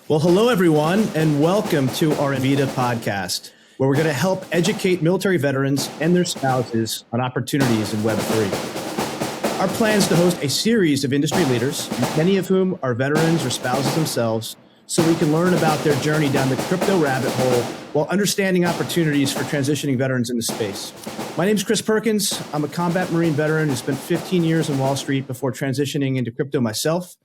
Well, hello, everyone, and welcome to our Vida podcast, where we're going to help educate military veterans and their spouses on opportunities in Web3. Our plan is to host a series of industry leaders, many of whom are veterans or spouses themselves, so we can learn about their journey down the crypto rabbit hole while understanding opportunities for transitioning veterans into space. My name is Chris Perkins. I'm a combat Marine veteran who spent 15 years on Wall Street before transitioning into crypto myself.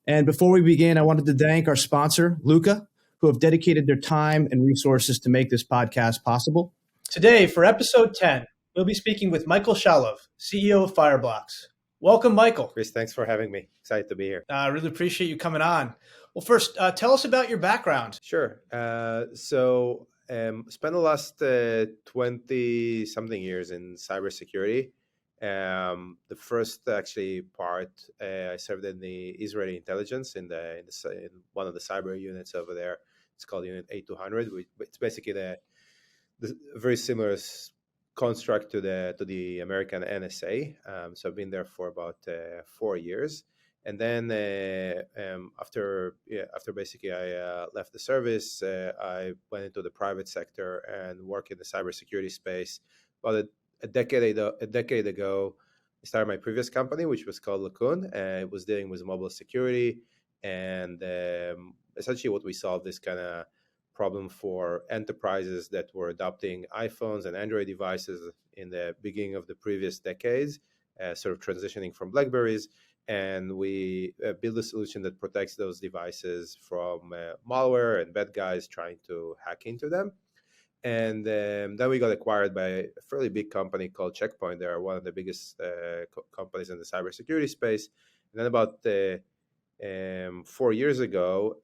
And before we begin, I wanted to thank our sponsor, Luca, who have dedicated their time and resources to make this podcast possible. Today, for episode 10, we'll be speaking with Michael Shaulov, CEO of Fireblocks. Welcome, Michael. Chris, thanks for having me. Excited to be here. I really appreciate you coming on. Well, first, tell us about your background. Sure. Spent the last 20-something years in cybersecurity. The first actually part, I served in the Israeli intelligence in one of the cyber units over there. It's called Unit 8200. It's basically the very similar construct to the American NSA. So I've been there for about 4 years, and then after basically I left the service, I went into the private sector and worked in the cybersecurity space. About a decade ago, I started my previous company, which was called Lacoon, and it was dealing with mobile security. And essentially what we solved this kind of problem for enterprises that were adopting iPhones and Android devices in the beginning of the previous decades, sort of transitioning from BlackBerries. And we build a solution that protects those devices from malware and bad guys trying to hack into them. And then we got acquired by a fairly big company called Checkpoint. They are one of the biggest companies in the cybersecurity space. And then about 4 years ago,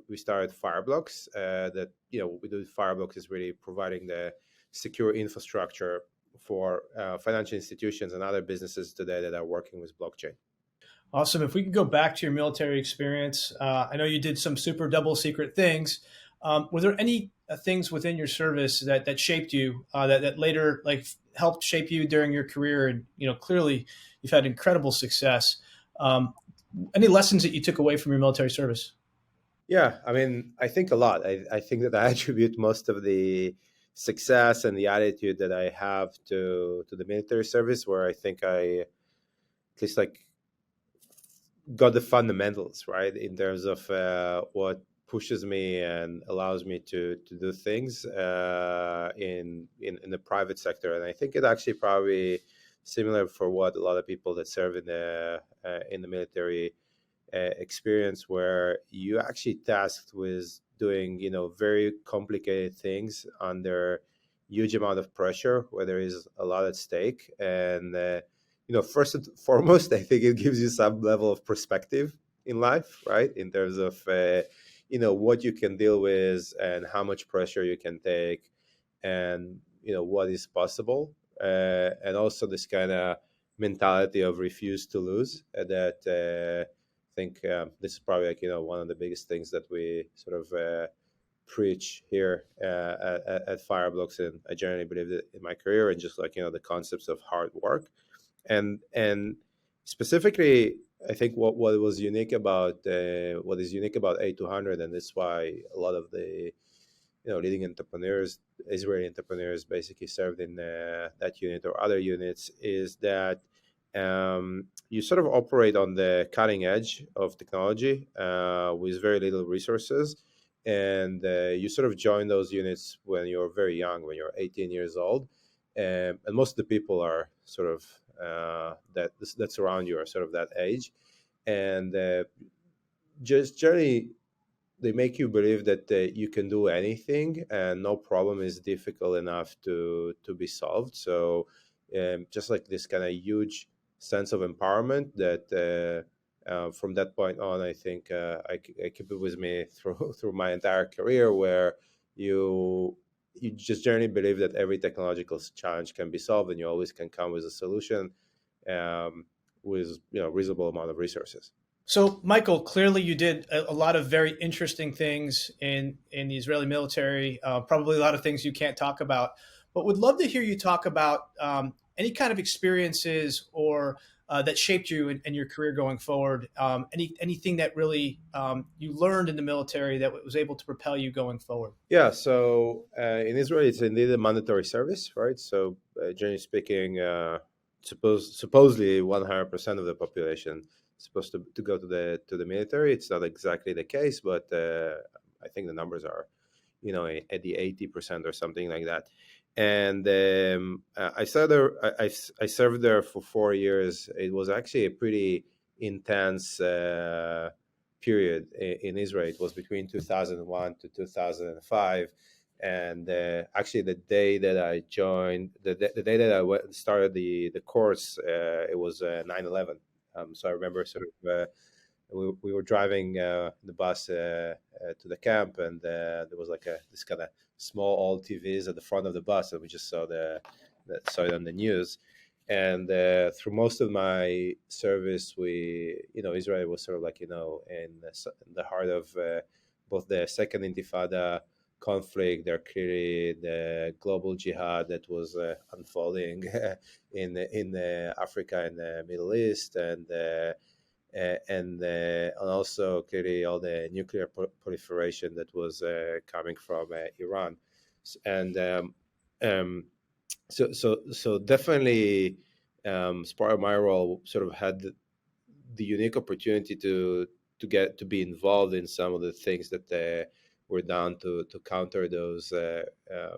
we started Fireblocks. What we do with Fireblocks is really providing the secure infrastructure for financial institutions and other businesses today that are working with blockchain. Awesome. If we could go back to your military experience, I know you did some super double secret things. Were there any things within your service that shaped you, that later helped shape you during your career? And clearly you've had incredible success. Any lessons that you took away from your military service? Yeah, I mean, I think a lot. I think that I attribute most of the success and the attitude that I have to the military service, where I think I at least got the fundamentals right in terms of what pushes me and allows me to do things in the private sector. And I think it actually probably similar for what a lot of people that serve in the military experience, where you actually tasked with doing very complicated things under huge amount of pressure, where there is a lot at stake. And first and foremost, I think it gives you some level of perspective in life, right, in terms of what you can deal with and how much pressure you can take, and what is possible, and also this kind of mentality of refuse to lose. That I think this is probably one of the biggest things that we sort of preach here at Fireblocks, and I generally believe it in my career, and just the concepts of hard work, and specifically. I think what is unique about A200, and that's why a lot of the leading entrepreneurs, Israeli entrepreneurs, basically served in that unit or other units, is that you sort of operate on the cutting edge of technology with very little resources, and you sort of join those units when you're very young, when you're 18 years old, and most of the people are sort of that surround you are sort of that age, and just generally they make you believe that you can do anything and no problem is difficult enough to be solved. So just this kind of huge sense of empowerment that from that point on, I think I keep it with me through my entire career, where you just generally believe that every technological challenge can be solved, and you always can come with a solution with reasonable amount of resources. So, Michael, clearly you did a lot of very interesting things in the Israeli military, probably a lot of things you can't talk about, but would love to hear you talk about any kind of experiences or that shaped you and your career going forward? Anything that really you learned in the military that was able to propel you going forward? Yeah, so in Israel, it's indeed a mandatory service, right? So, generally speaking, supposedly 100% of the population is supposed to go to the military. It's not exactly the case, but I think the numbers are, at the 80% or something like that. And I started there. I served there for 4 years. It was actually a pretty intense period in Israel. It was between 2001 to 2005. And actually, the day that I joined, the day that I started the course, it was 9/11. So I remember sort of we were driving the bus to the camp, and there was like this kind of small old TVs at the front of the bus, and we just saw it on the news. And through most of my service, Israel was sort of like in the heart of both the Second Intifada conflict. There clearly the global jihad that was unfolding in Africa and the Middle East, and also clearly all the nuclear proliferation that was coming from Iran. And so definitely, as part of my role, sort of had the unique opportunity to get to be involved in some of the things that were done to counter those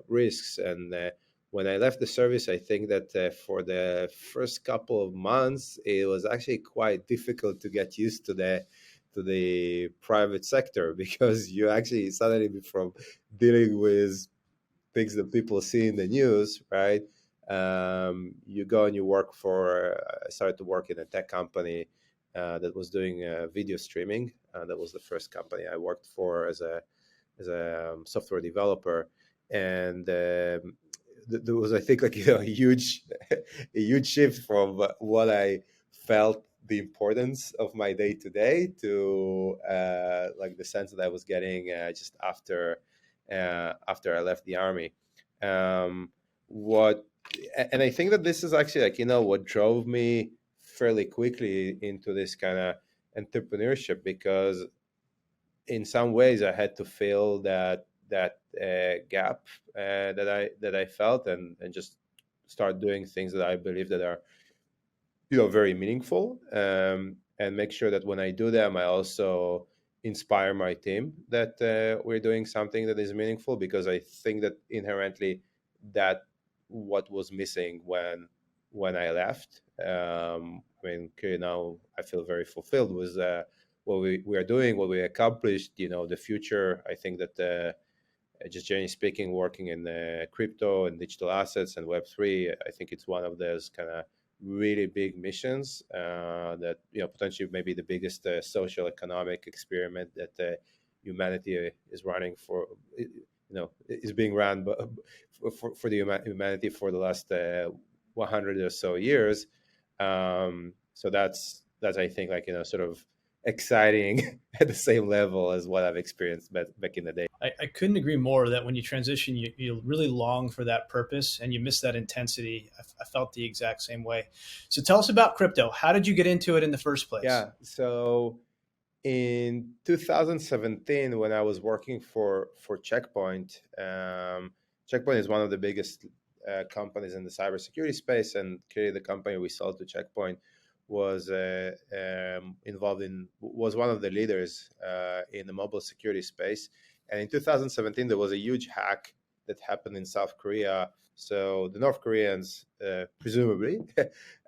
risks. And when I left the service, I think that for the first couple of months, it was actually quite difficult to get used to the private sector, because you actually suddenly, from dealing with things that people see in the news, right? You go and you work I started to work in a tech company that was doing video streaming. That was the first company I worked for as a software developer. And there was, I think, like, a huge shift from what I felt the importance of my day to day to like the sense that I was getting just after I left the army. What And I think that this is actually, like, what drove me fairly quickly into this kind of entrepreneurship, because in some ways I had to fill that gap that I felt, and just start doing things that I believe that are very meaningful, and make sure that when I do them, I also inspire my team that we're doing something that is meaningful, because I think that inherently that what was missing when I left. I mean, clearly now I feel very fulfilled with what we are doing, what we accomplished. The future. I think that just generally speaking, working in crypto and digital assets and Web3, I think it's one of those kind of really big missions that potentially maybe the biggest social economic experiment that humanity is running for. Is being run for the humanity for the last 100 or so years. So that's I think, like, sort of exciting at the same level as what I've experienced back in the day. I couldn't agree more that when you transition, you really long for that purpose and you miss that intensity. I felt the exact same way. So tell us about crypto. How did you get into it in the first place? Yeah. So in 2017, when I was working for Checkpoint, Checkpoint is one of the biggest companies in the cybersecurity space, and clearly the company we sold to Checkpoint was was one of the leaders in the mobile security space. And in 2017, there was a huge hack that happened in South Korea. So the North Koreans, presumably,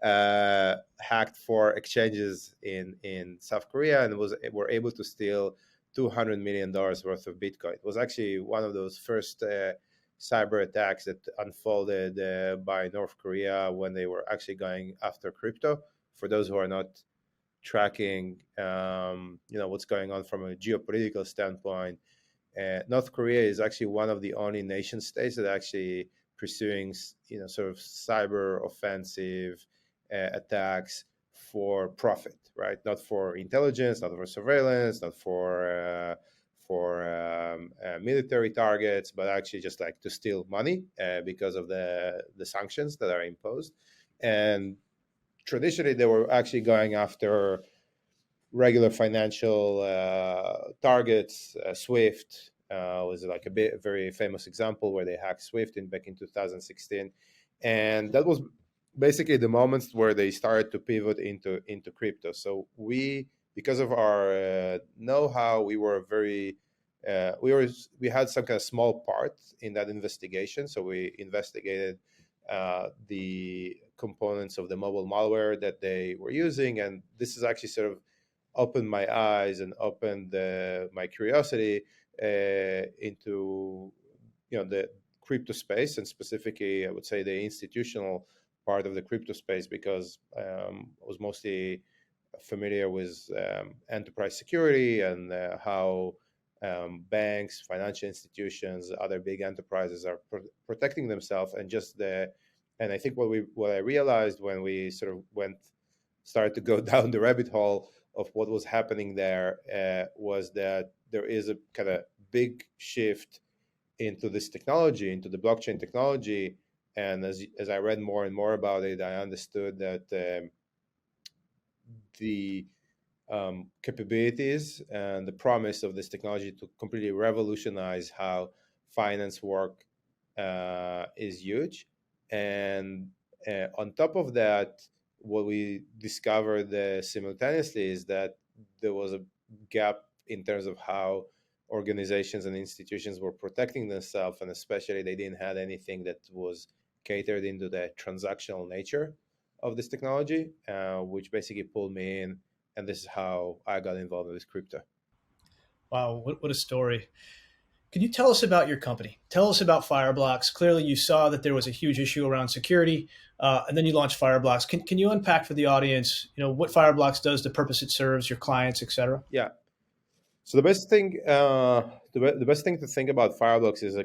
hacked 4 exchanges in South Korea, and were able to steal $200 million worth of Bitcoin. It was actually one of those first cyber attacks that unfolded by North Korea when they were actually going after crypto. For those who are not tracking, what's going on from a geopolitical standpoint, North Korea is actually one of the only nation states that actually pursuing, sort of cyber offensive attacks for profit, right? Not for intelligence, not for surveillance, not for military targets, but actually just like to steal money because of the sanctions that are imposed. And traditionally they were actually going after regular financial targets. Swift was like a very famous example where they hacked Swift back in 2016, and that was basically the moments where they started to pivot into crypto. So we, because of our know-how, we were very we had some kind of small part in that investigation. So we investigated the components of the mobile malware that they were using, and this is actually sort of opened my eyes and opened my curiosity into the crypto space, and specifically I would say the institutional part of the crypto space, because I was mostly familiar with enterprise security and how banks, financial institutions, other big enterprises are protecting themselves, and I think what I realized when we sort of started to go down the rabbit hole of what was happening there was that there is a kind of big shift into this technology, into the blockchain technology. And as I read more and more about it, I understood that the capabilities and the promise of this technology to completely revolutionize how finance work is huge. And on top of that, what we discovered simultaneously is that there was a gap in terms of how organizations and institutions were protecting themselves, and especially they didn't have anything that was catered into the transactional nature of this technology, which basically pulled me in, and this is how I got involved with crypto. Wow, what a story. Can you tell us about your company? Tell us about Fireblocks. Clearly, you saw that there was a huge issue around security, and then you launched Fireblocks. Can you unpack for the audience, what Fireblocks does, the purpose it serves, your clients, et cetera? Yeah. So the best thing to think about Fireblocks is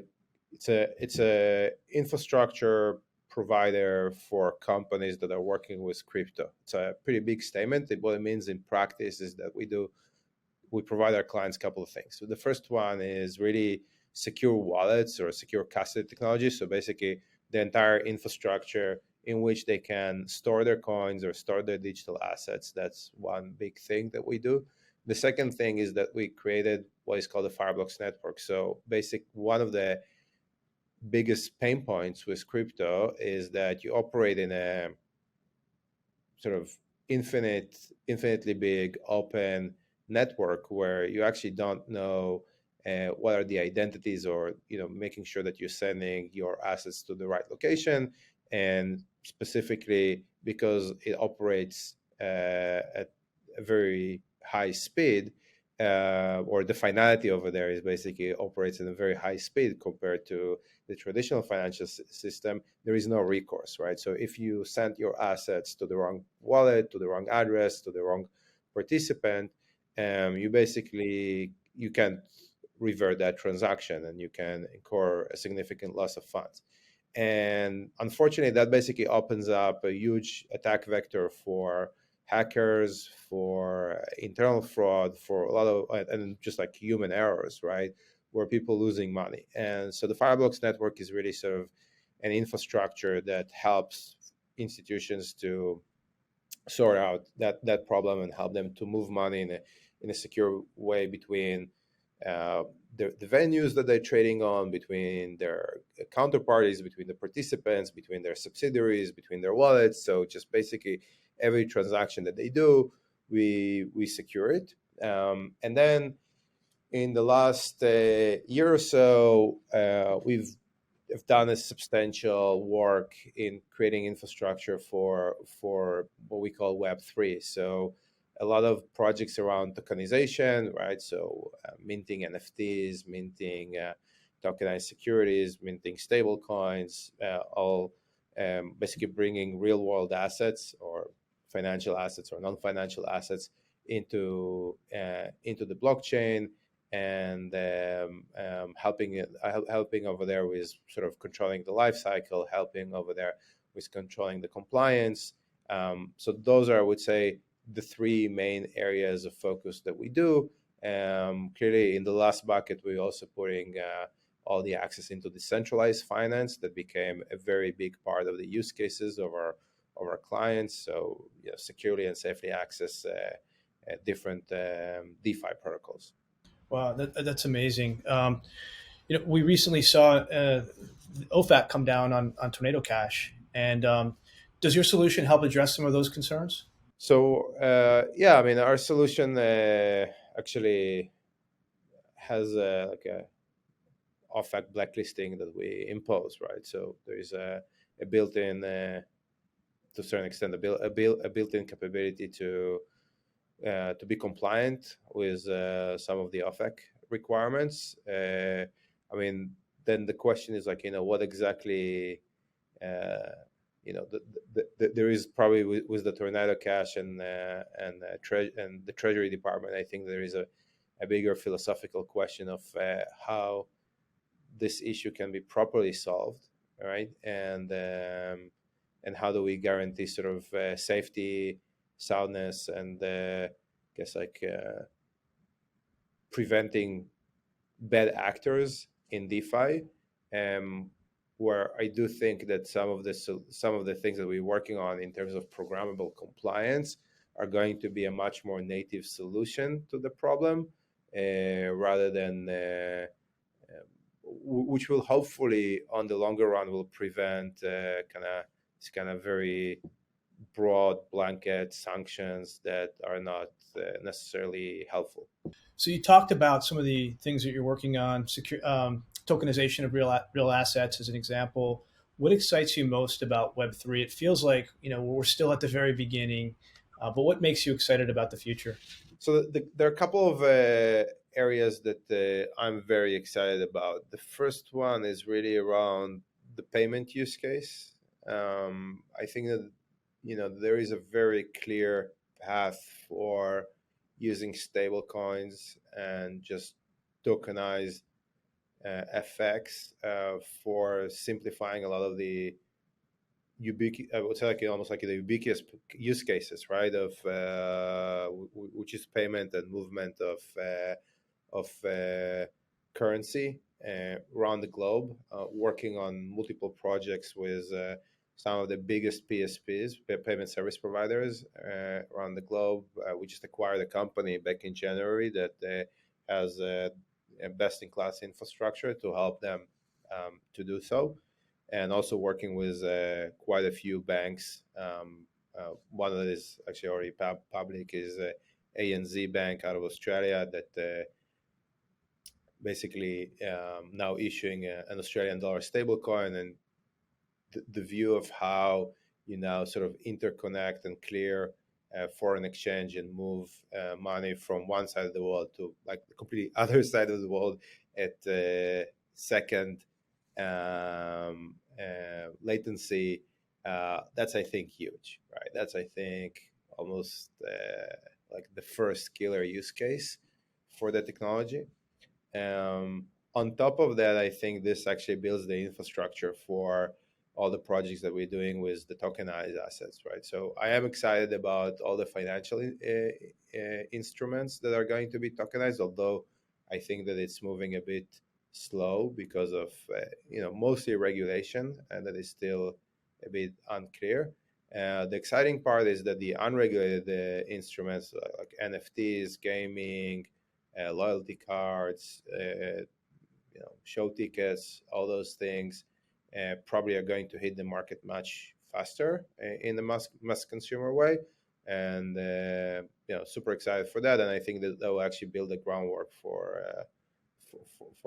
it's a infrastructure provider for companies that are working with crypto. It's a pretty big statement. What it means in practice is that we provide our clients a couple of things. So the first one is really secure wallets or secure custody technology. So basically the entire infrastructure in which they can store their coins or store their digital assets. That's one big thing that we do. The second thing is that we created what is called the Fireblocks network. So one of the biggest pain points with crypto is that you operate in a sort of infinitely big open network where you actually don't know what are the identities, or making sure that you're sending your assets to the right location, and specifically because it operates at a very high speed, or the finality over there is basically operates in a very high speed compared to the traditional financial system. There is no recourse, right? So if you send your assets to the wrong wallet, to the wrong address, to the wrong participant, you can't revert that transaction, and you can incur a significant loss of funds. And unfortunately, that basically opens up a huge attack vector for hackers, for internal fraud, for a lot of, and just like human errors, right? Where people losing money. And so the Fireblocks network is really sort of an infrastructure that helps institutions to sort out that problem and help them to move money in a secure way between the venues that they're trading on, between their counterparties, between the participants, between their subsidiaries, between their wallets. So just basically every transaction that they do, we secure it. And then in the last year or so, we've done a substantial work in creating infrastructure for what we call Web3. So a lot of projects around tokenization, right? So minting NFTs, minting tokenized securities, minting stable coins, all basically bringing real world assets or financial assets or non-financial assets into the blockchain, and helping over there with sort of controlling the life cycle, helping over there with controlling the compliance. So those are, I would say, the three main areas of focus that we do. Clearly, in the last bucket, we're also putting all the access into decentralized finance. That became a very big part of the use cases of of our clients, so securely and safely access different DeFi protocols. Wow, that's amazing. We recently saw OFAC come down on Tornado Cash, and does your solution help address some of those concerns? So I mean, our solution actually has like a OFAC blacklisting that we impose, right? So there is a built-in, to a certain extent, a built-in capability to be compliant with some of the OFAC requirements. I mean, then the question is like, what exactly, there is probably with the Tornado Cash and the Treasury Department, I think there is a bigger philosophical question of how this issue can be properly solved, right? And how do we guarantee sort of safety, soundness, and guess like preventing bad actors in DeFi, where I do think that some of the things that we're working on in terms of programmable compliance are going to be a much more native solution to the problem, rather than which will hopefully, on the longer run, will prevent kind of very broad blanket sanctions that are not necessarily helpful. So you talked about some of the things that you're working on, tokenization of real assets as an example. What excites you most about Web3? It feels like we're still at the very beginning, but what makes you excited about the future? So there are a couple of areas that I'm very excited about. The first one is really around the payment use case. I think that there is a very clear path for using stable coins and just tokenized FX for simplifying a lot of the I would say, like almost like the ubiquitous use cases, right? Of which is payment and movement of currency around the globe. Working on multiple projects with some of the biggest PSPs, payment service providers, around the globe. We just acquired a company back in January that has a best-in-class infrastructure to help them to do so, and also working with quite a few banks. One that is actually already public is ANZ Bank out of Australia, that basically now issuing an Australian dollar stablecoin, and the view of how you now sort of interconnect and clear foreign exchange and move money from one side of the world to like the completely other side of the world at second latency. That's, I think, huge, right? That's, I think, almost like the first killer use case for the technology. On top of that, I think this actually builds the infrastructure for all the projects that we're doing with the tokenized assets, right? So I am excited about all the financial instruments that are going to be tokenized, although I think that it's moving a bit slow because of mostly regulation, and that is still a bit unclear. The exciting part is that the unregulated instruments like NFTs, gaming, loyalty cards, show tickets, all those things probably are going to hit the market much faster in the mass consumer way, and super excited for that. And I think that will actually build the groundwork for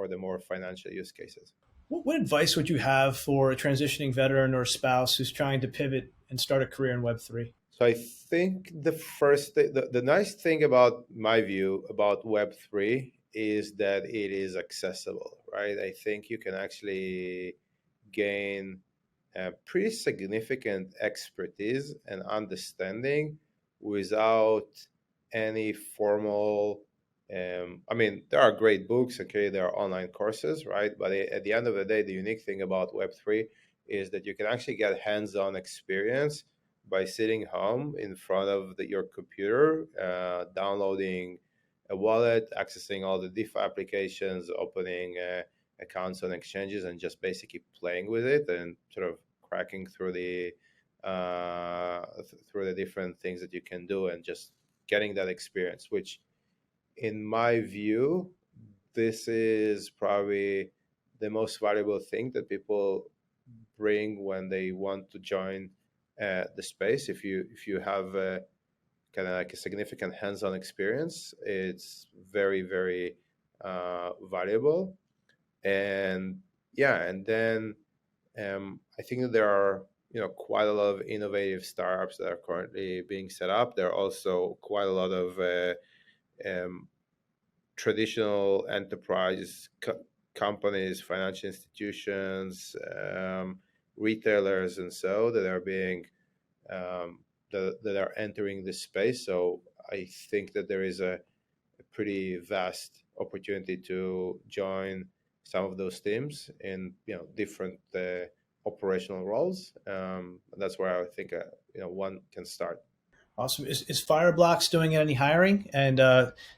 the more financial use cases. What advice would you have for a transitioning veteran or spouse who's trying to pivot and start a career in Web3? So I think the nice thing about my view about Web3 is that it is accessible, right? I think you can actually gain pretty significant expertise and understanding without any formal. I mean, there are great books, okay, there are online courses, right? But at the end of the day, the unique thing about Web3 is that you can actually get hands-on experience by sitting home in front of your computer, downloading a wallet, accessing all the DeFi applications, opening accounts on exchanges, and just basically playing with it and sort of cracking through the through the different things that you can do and just getting that experience, which in my view, this is probably the most valuable thing that people bring when they want to join the space. If you have kind of like a significant hands-on experience, it's very, very valuable. And yeah, and then I think that there are quite a lot of innovative startups that are currently being set up. There are also quite a lot of um, traditional enterprise companies, financial institutions, retailers, and so that are being that are entering this space. So I think that there is a pretty vast opportunity to join some of those teams in different operational roles. That's where I think one can start. Awesome. Is Fireblocks doing any hiring, and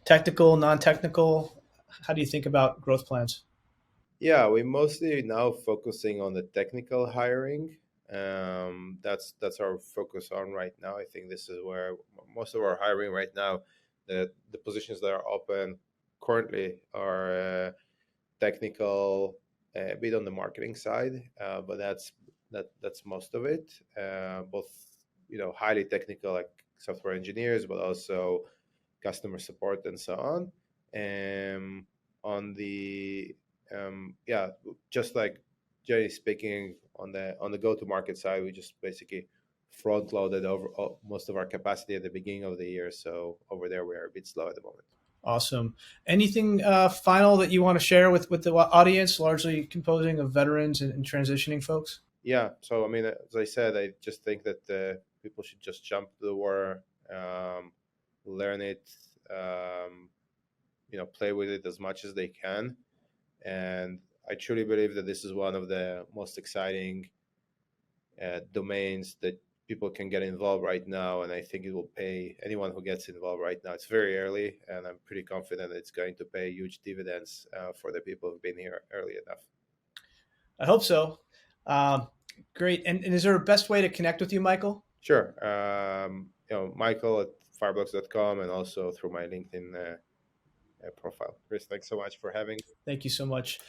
technical, non-technical? How do you think about growth plans? Yeah, we're mostly now focusing on the technical hiring. That's our focus on right now. I think this is where most of our hiring right now, the positions that are open currently are technical, a bit on the marketing side, but that's most of it. Both highly technical like software engineers, but also customer support and so on. On the yeah, just like Jerry speaking on the go to market side, we just basically front loaded over most of our capacity at the beginning of the year. So over there, we are a bit slow at the moment. Awesome. Anything final that you want to share with the audience, largely composing of veterans and transitioning folks? Yeah. So I mean, as I said, I just think that people should just jump to the water, learn it, play with it as much as they can. And I truly believe that this is one of the most exciting domains that people can get involved right now. And I think it will pay anyone who gets involved right now. It's very early, and I'm pretty confident that it's going to pay huge dividends for the people who've been here early enough. I hope so. Great. And is there a best way to connect with you, Michael? Sure. Michael at firebox.com, and also through my LinkedIn profile. Chris, thanks so much for having me. Thank you so much.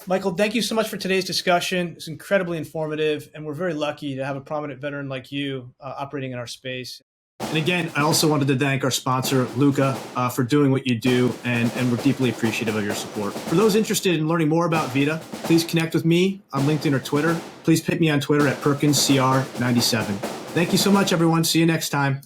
Michael, thank you so much for today's discussion. It's incredibly informative, and we're very lucky to have a prominent veteran like you operating in our space. And again, I also wanted to thank our sponsor, Luca, for doing what you do, and we're deeply appreciative of your support. For those interested in learning more about Vida, please connect with me on LinkedIn or Twitter. Please hit me on Twitter at PerkinsCR97. Thank you so much, everyone. See you next time.